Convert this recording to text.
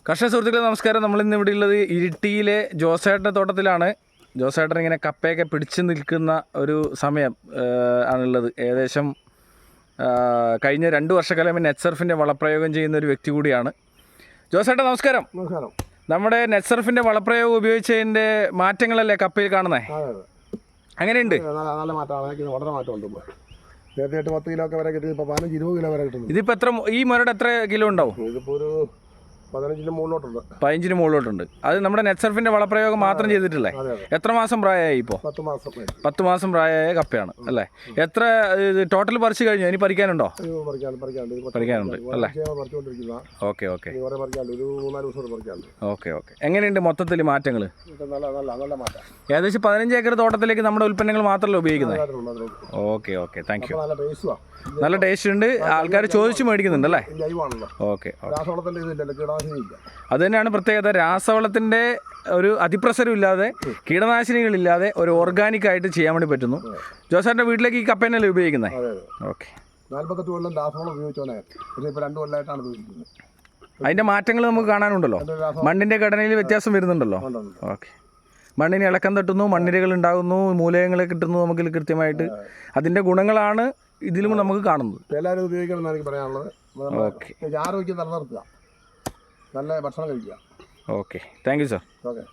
കർഷക സുഹൃത്തുക്കളെ നമസ്കാരം. നമ്മളിന്ന് ഇവിടെ ഉള്ളത് ഇരിട്ടിയിലെ ജോസേട്ടൻ്റെ തോട്ടത്തിലാണ്. ജോസേട്ടൻ ഇങ്ങനെ കപ്പയൊക്കെ പിടിച്ചു നിൽക്കുന്ന ഒരു സമയം ആണുള്ളത്. ഏകദേശം കഴിഞ്ഞ 2 വർഷക്കാലം നെറ്റ്സർഫിൻ്റെ വളപ്രയോഗം ചെയ്യുന്ന ഒരു വ്യക്തി കൂടിയാണ്. ജോസേട്ടൻ നമസ്കാരം. നമസ്കാരം. നമ്മുടെ നെറ്റ്സർഫിൻ്റെ വളപ്രയോഗം ഉപയോഗിച്ചതിൻ്റെ മാറ്റങ്ങളല്ലേ കപ്പയിൽ കാണുന്നത്? അങ്ങനെയുണ്ട്. നല്ല മാറ്റമാണ്, വളരെ മാറ്റമുണ്ട്. നേരത്തെ 10 കിലോ ഒക്കെ വരെ കിട്ടും, ഇപ്പോൾ 15-20 കിലോ വരെ കിട്ടുന്നു. ഇതിപ്പോൾ ഈ മുരട് എത്ര കിലോ ഉണ്ടാവും? ഇതിപ്പോൾ ഒരു 15-ന് മുകളിലോട്ടുണ്ട്. 15-ന് മുകളിലോട്ടുണ്ട്. അത് നമ്മുടെ നെറ്റ്സർഫിൻ്റെ വളപ്രയോഗം മാത്രം ചെയ്തിട്ടില്ലേ? എത്ര മാസം പ്രായമായി ഇപ്പോൾ? 10 മാസം. 10 മാസം പ്രായമായ കപ്പയാണ് അല്ലേ? എത്ര ടോട്ടൽ പറിച്ചു കഴിഞ്ഞു? ഇനി പറിക്കാനുണ്ടോ? പറിക്കാനുണ്ട് അല്ലേ? Okay okay okay okay. എങ്ങനെയുണ്ട് മൊത്തത്തിൽ മാറ്റങ്ങൾ? ഏകദേശം 15 ഏക്കർ തോട്ടത്തിലേക്ക് നമ്മുടെ ഉൽപ്പന്നങ്ങൾ മാത്രമല്ല ഉപയോഗിക്കുന്നത്? Okay okay, thank you. നല്ല ടേസ്റ്റ് ഉണ്ട്, ആൾക്കാർ ചോദിച്ചു മേടിക്കുന്നുണ്ട് അല്ലേ? ഓക്കെ. അത് തന്നെയാണ് പ്രത്യേകത. രാസവളത്തിൻ്റെ ഒരു അതിപ്രസരം ഇല്ലാതെ, കീടനാശിനികളില്ലാതെ ഒരു ഓർഗാനിക് ആയിട്ട് ചെയ്യാൻ വേണ്ടി പറ്റുന്നു. ജോസാറിൻ്റെ വീട്ടിലേക്ക് ഈ കപ്പേനല്ലേ ഉപയോഗിക്കുന്നത്? ഓക്കെ. 40 കൊല്ലം രാസവളം ഉപയോഗിച്ചോനെ, പക്ഷേ ഇപ്പോൾ 2 കൊല്ലമായിട്ടാണ് ഉപയോഗിക്കുന്നത്. അതിൻ്റെ മാറ്റങ്ങൾ നമുക്ക് കാണാനുണ്ടല്ലോ. മണ്ണിൻ്റെ ഘടനയിൽ വ്യത്യാസം വരുന്നുണ്ടല്ലോ. ഓക്കെ. മണ്ണിന് ഇളക്കം തട്ടുന്നു, മണ്ണിരകൾ ഉണ്ടാകുന്നു, മൂലകങ്ങൾ കിട്ടുന്നു നമുക്ക് കൃത്യമായിട്ട്. അതിൻ്റെ ഗുണങ്ങളാണ് ഇതിലും നമുക്ക് കാണുന്നത്. എല്ലാവരും ഉപയോഗിക്കണം എന്നാണ് എനിക്ക് പറയാനുള്ളത്. ഓക്കെ. ആരോഗ്യം നിലനിർത്തുക, നല്ല ഭക്ഷണം കഴിക്കുക. Okay, thank you sir. Okay.